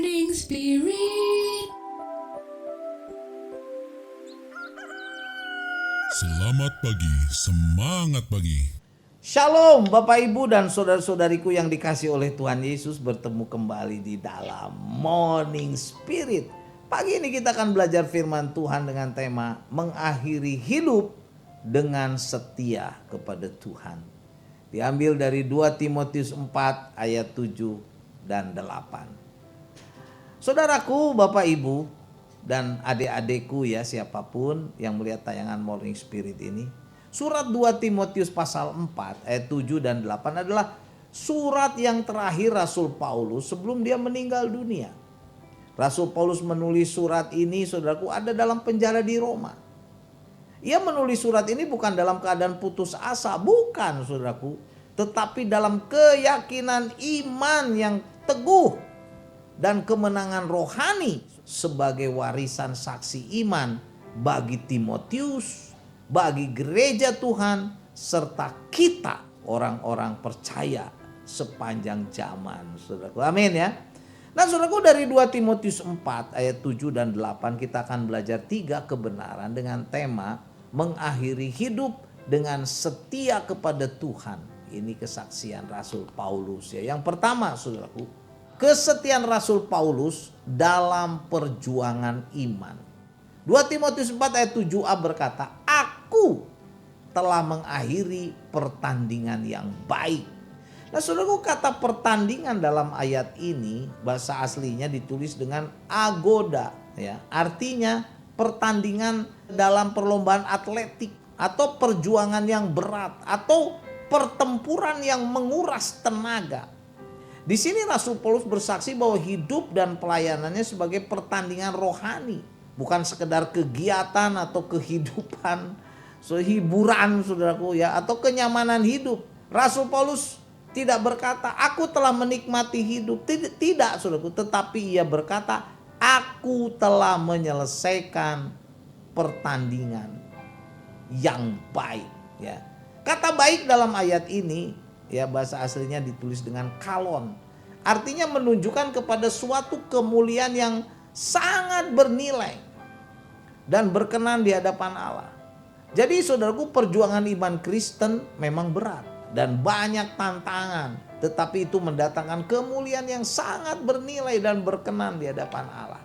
Morning Spirit. Selamat pagi, semangat pagi. Shalom Bapak Ibu dan saudara-saudariku yang dikasih oleh Tuhan Yesus, bertemu kembali di dalam Morning Spirit. Pagi ini kita akan belajar firman Tuhan dengan tema mengakhiri hidup dengan setia kepada Tuhan. Diambil dari 2 Timotius 4 ayat 7 dan 8. Saudaraku, Bapak Ibu dan adik-adikku ya, siapapun yang melihat tayangan Morning Spirit ini, surat 2 Timotius pasal 4 ayat 7 dan 8 adalah surat yang terakhir Rasul Paulus sebelum dia meninggal dunia. Rasul Paulus menulis surat ini, saudaraku, ada dalam penjara di Roma. Ia menulis surat ini bukan dalam keadaan putus asa, bukan saudaraku, tetapi dalam keyakinan iman yang teguh dan kemenangan rohani sebagai warisan saksi iman bagi Timotius, bagi gereja Tuhan, serta kita orang-orang percaya sepanjang zaman. Saudaraku, amin ya. Nah saudaraku, dari 2 Timotius 4 ayat 7 dan 8 kita akan belajar 3 kebenaran dengan tema mengakhiri hidup dengan setia kepada Tuhan. Ini kesaksian Rasul Paulus ya. Yang pertama saudaraku, kesetiaan Rasul Paulus dalam perjuangan iman. 2 Timotius 4 ayat 7a berkata, aku telah mengakhiri pertandingan yang baik. Nah saudaraku, kata pertandingan dalam ayat ini bahasa aslinya ditulis dengan agoda ya. Artinya pertandingan dalam perlombaan atletik atau perjuangan yang berat atau pertempuran yang menguras tenaga. Di sini Rasul Paulus bersaksi bahwa hidup dan pelayanannya sebagai pertandingan rohani, bukan sekedar kegiatan atau kehidupan, hiburan saudaraku ya, atau kenyamanan hidup. Rasul Paulus tidak berkata aku telah menikmati hidup, tidak saudaraku, tetapi ia berkata aku telah menyelesaikan pertandingan yang baik ya. Kata baik dalam ayat ini ya, bahasa aslinya ditulis dengan kalon. Artinya menunjukkan kepada suatu kemuliaan yang sangat bernilai dan berkenan di hadapan Allah. Jadi saudaraku, perjuangan iman Kristen memang berat dan banyak tantangan, tetapi itu mendatangkan kemuliaan yang sangat bernilai dan berkenan di hadapan Allah.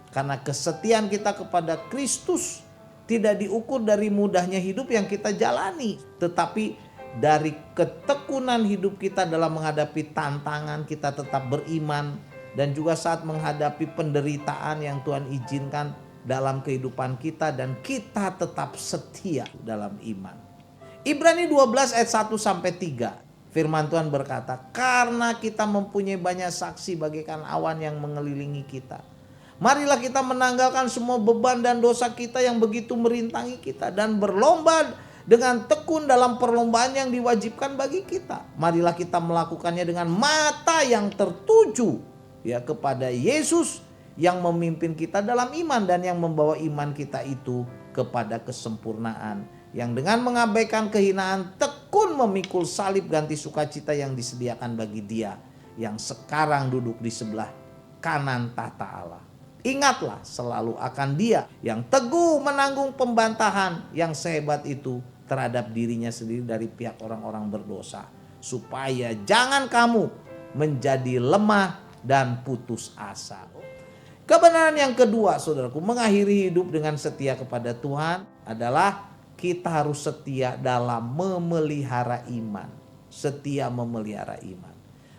Karena kesetiaan kita kepada Kristus tidak diukur dari mudahnya hidup yang kita jalani, tetapi dari ketekunan hidup kita dalam menghadapi tantangan, kita tetap beriman. Dan juga saat menghadapi penderitaan yang Tuhan izinkan dalam kehidupan kita, dan kita tetap setia dalam iman. Ibrani 12 ayat 1 sampai 3. Firman Tuhan berkata, karena kita mempunyai banyak saksi bagaikan awan yang mengelilingi kita, marilah kita menanggalkan semua beban dan dosa kita yang begitu merintangi kita, dan berlomba dengan tekun dalam perlombaan yang diwajibkan bagi kita. Marilah kita melakukannya dengan mata yang tertuju ya kepada Yesus yang memimpin kita dalam iman dan yang membawa iman kita itu kepada kesempurnaan, yang dengan mengabaikan kehinaan tekun memikul salib ganti sukacita yang disediakan bagi Dia yang sekarang duduk di sebelah kanan tahta Allah. Ingatlah selalu akan Dia yang teguh menanggung pembantahan yang sehebat itu terhadap dirinya sendiri dari pihak orang-orang berdosa, supaya jangan kamu menjadi lemah dan putus asa. Kebenaran yang kedua saudaraku, mengakhiri hidup dengan setia kepada Tuhan adalah kita harus setia dalam memelihara iman. Setia memelihara iman.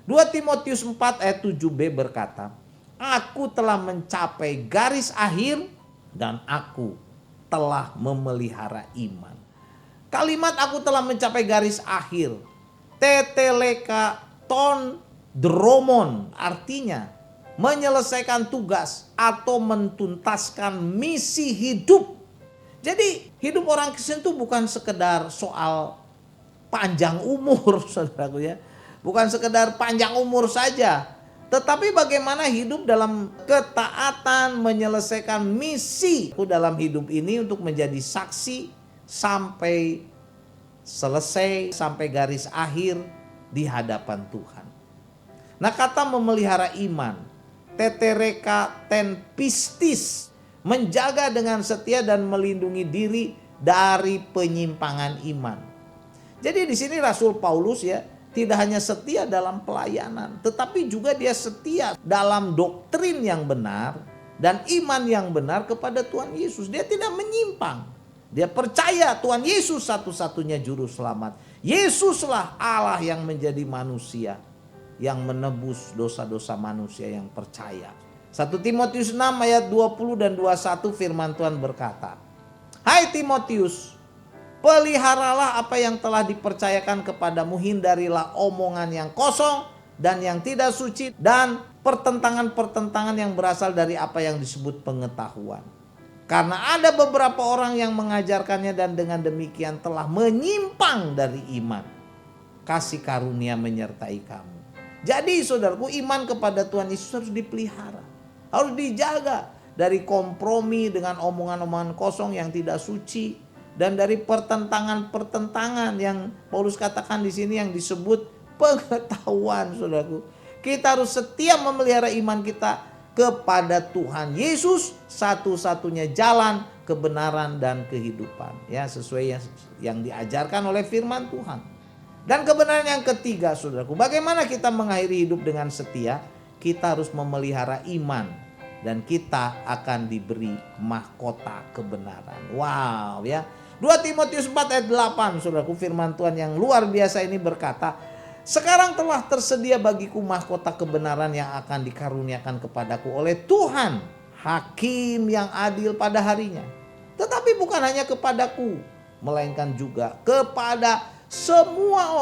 2 Timotius 4 ayat 7b berkata, aku telah mencapai garis akhir dan aku telah memelihara iman. Kalimat aku telah mencapai garis akhir, teteleka ton dromon, artinya menyelesaikan tugas atau mentuntaskan misi hidup. Jadi hidup orang Kristen itu bukan sekedar soal panjang umur saudaraku ya. Bukan sekedar panjang umur saja, tetapi bagaimana hidup dalam ketaatan menyelesaikan misi dalam hidup ini untuk menjadi saksi sampai selesai, sampai garis akhir di hadapan Tuhan. Nah, kata memelihara iman tetereka ten pistis, menjaga dengan setia dan melindungi diri dari penyimpangan iman. Jadi di sini Rasul Paulus ya tidak hanya setia dalam pelayanan, tetapi juga dia setia dalam doktrin yang benar dan iman yang benar kepada Tuhan Yesus. Dia tidak menyimpang. Dia percaya Tuhan Yesus satu-satunya juru selamat. Yesuslah Allah yang menjadi manusia, yang menebus dosa-dosa manusia yang percaya. 1 Timotius 6 ayat 20 dan 21 firman Tuhan berkata, "Hai Timotius, peliharalah apa yang telah dipercayakan kepadamu, hindarilah omongan yang kosong dan yang tidak suci dan pertentangan-pertentangan yang berasal dari apa yang disebut pengetahuan. Karena ada beberapa orang yang mengajarkannya dan dengan demikian telah menyimpang dari iman. Kasih karunia menyertai kamu." Jadi saudaraku, iman kepada Tuhan Yesus harus dipelihara, harus dijaga dari kompromi dengan omongan-omongan kosong yang tidak suci dan dari pertentangan-pertentangan yang Paulus katakan di sini yang disebut pengetahuan, saudaraku. Kita harus setia memelihara iman kita kepada Tuhan Yesus, satu-satunya jalan, kebenaran dan kehidupan, ya, sesuai yang diajarkan oleh firman Tuhan. Dan kebenaran yang ketiga, saudaraku, bagaimana kita mengakhiri hidup dengan setia? Kita harus memelihara iman dan kita akan diberi mahkota kebenaran. Wow, ya. 2 Timotius 4 ayat 8, saudaraku, firman Tuhan yang luar biasa ini berkata, "Sekarang telah tersedia bagiku mahkota kebenaran yang akan dikaruniakan kepadaku oleh Tuhan, hakim yang adil pada harinya. Tetapi bukan hanya kepadaku, melainkan juga kepada semua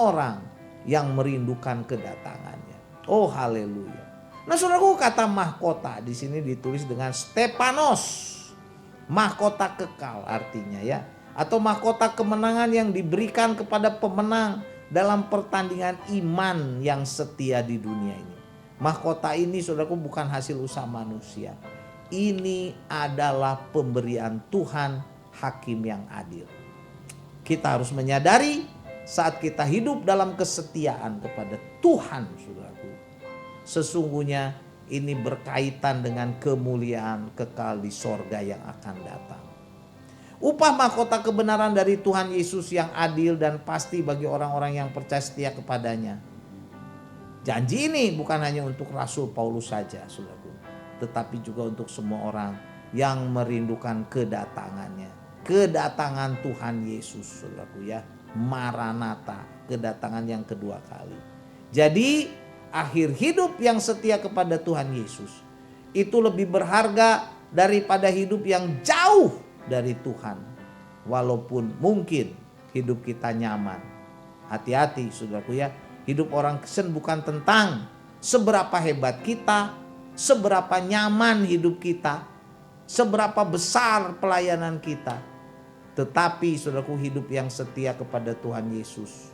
orang yang merindukan kedatangannya." Oh, haleluya. Nah, saudaraku, kata mahkota di sini ditulis dengan Stepanos. Mahkota kekal artinya, ya, atau mahkota kemenangan yang diberikan kepada pemenang dalam pertandingan iman yang setia di dunia ini. Mahkota ini, saudaraku, bukan hasil usaha manusia. Ini adalah pemberian Tuhan, hakim yang adil. Kita harus menyadari saat kita hidup dalam kesetiaan kepada Tuhan, saudaraku, sesungguhnya ini berkaitan dengan kemuliaan kekal di sorga yang akan datang. Upah mahkota kebenaran dari Tuhan Yesus yang adil dan pasti bagi orang-orang yang percaya setia kepadanya. Janji ini bukan hanya untuk Rasul Paulus saja, saudaraku, tetapi juga untuk semua orang yang merindukan kedatangannya. Kedatangan Tuhan Yesus, saudaraku, ya, Maranatha, kedatangan yang kedua kali. Jadi akhir hidup yang setia kepada Tuhan Yesus itu lebih berharga daripada hidup yang jauh dari Tuhan. Walaupun mungkin hidup kita nyaman. Hati-hati, saudaraku, ya. Hidup orang Kristen bukan tentang seberapa hebat kita, seberapa nyaman hidup kita, seberapa besar pelayanan kita. Tetapi saudaraku, hidup yang setia kepada Tuhan Yesus,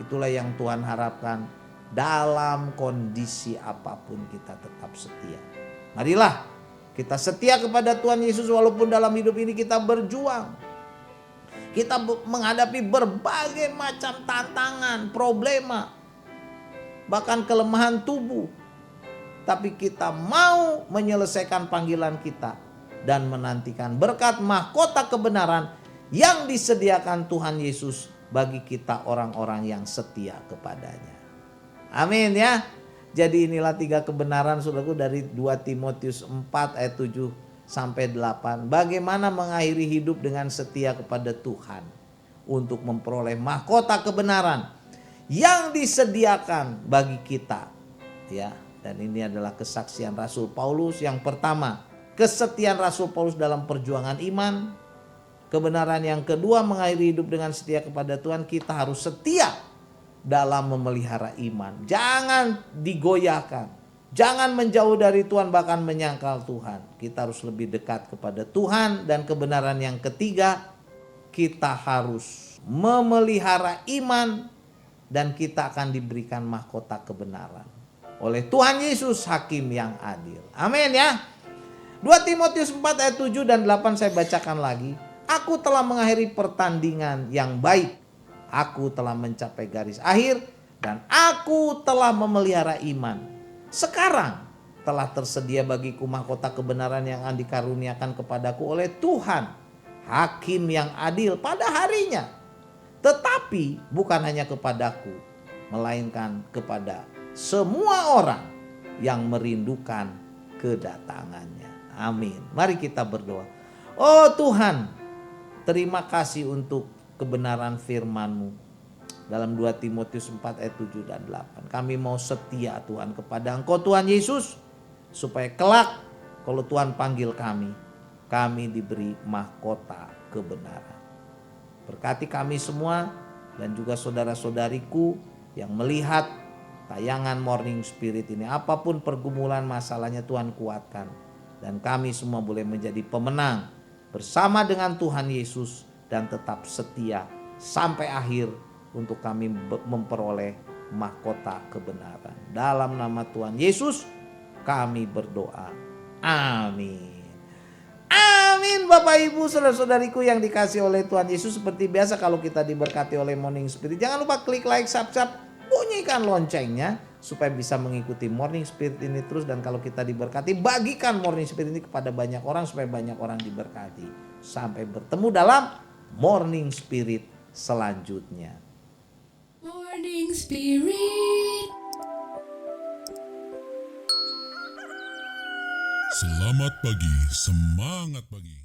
itulah yang Tuhan harapkan. Dalam kondisi apapun kita tetap setia. Marilah kita setia kepada Tuhan Yesus walaupun dalam hidup ini kita berjuang. Kita menghadapi berbagai macam tantangan, problema, bahkan kelemahan tubuh. Tapi kita mau menyelesaikan panggilan kita dan menantikan berkat mahkota kebenaran yang disediakan Tuhan Yesus bagi kita orang-orang yang setia kepadanya. Amin, ya. Jadi inilah 3 kebenaran, saudaraku, dari 2 Timotius 4 ayat 7 sampai 8. Bagaimana mengakhiri hidup dengan setia kepada Tuhan untuk memperoleh mahkota kebenaran yang disediakan bagi kita, ya. Dan ini adalah kesaksian Rasul Paulus. Yang pertama, kesetiaan Rasul Paulus dalam perjuangan iman. Kebenaran yang kedua, mengakhiri hidup dengan setia kepada Tuhan, kita harus setia dalam memelihara iman. Jangan digoyahkan, jangan menjauh dari Tuhan, bahkan menyangkal Tuhan. Kita harus lebih dekat kepada Tuhan. Dan kebenaran yang ketiga, kita harus memelihara iman dan kita akan diberikan mahkota kebenaran oleh Tuhan Yesus, hakim yang adil. Amin, ya. 2 Timotius 4 ayat 7 dan 8 saya bacakan lagi. Aku telah mengakhiri pertandingan yang baik. Aku telah mencapai garis akhir dan aku telah memelihara iman. Sekarang telah tersedia bagiku mahkota kebenaran yang akan dikaruniakan kepadaku oleh Tuhan, hakim yang adil pada harinya. Tetapi bukan hanya kepadaku, melainkan kepada semua orang yang merindukan kedatangannya. Amin. Mari kita berdoa. Oh Tuhan, terima kasih untuk kebenaran firman-Mu. Dalam 2 Timotius 4 ayat 7 dan 8. Kami mau setia Tuhan kepada Engkau Tuhan Yesus. Supaya kelak kalau Tuhan panggil kami diberi mahkota kebenaran. Berkati kami semua dan juga saudara-saudariku yang melihat tayangan Morning Spirit ini. Apapun pergumulan masalahnya Tuhan kuatkan. Dan kami semua boleh menjadi pemenang bersama dengan Tuhan Yesus dan tetap setia sampai akhir untuk kami memperoleh mahkota kebenaran. Dalam nama Tuhan Yesus kami berdoa. Amin. Amin Bapak Ibu saudara-saudariku yang dikasih oleh Tuhan Yesus. Seperti biasa kalau kita diberkati oleh Morning Spirit, jangan lupa klik like, subscribe, bunyikan loncengnya supaya bisa mengikuti Morning Spirit ini terus. Dan kalau kita diberkati, bagikan Morning Spirit ini kepada banyak orang supaya banyak orang diberkati. Sampai bertemu dalam Morning Spirit selanjutnya. Morning Spirit. Selamat pagi, semangat pagi.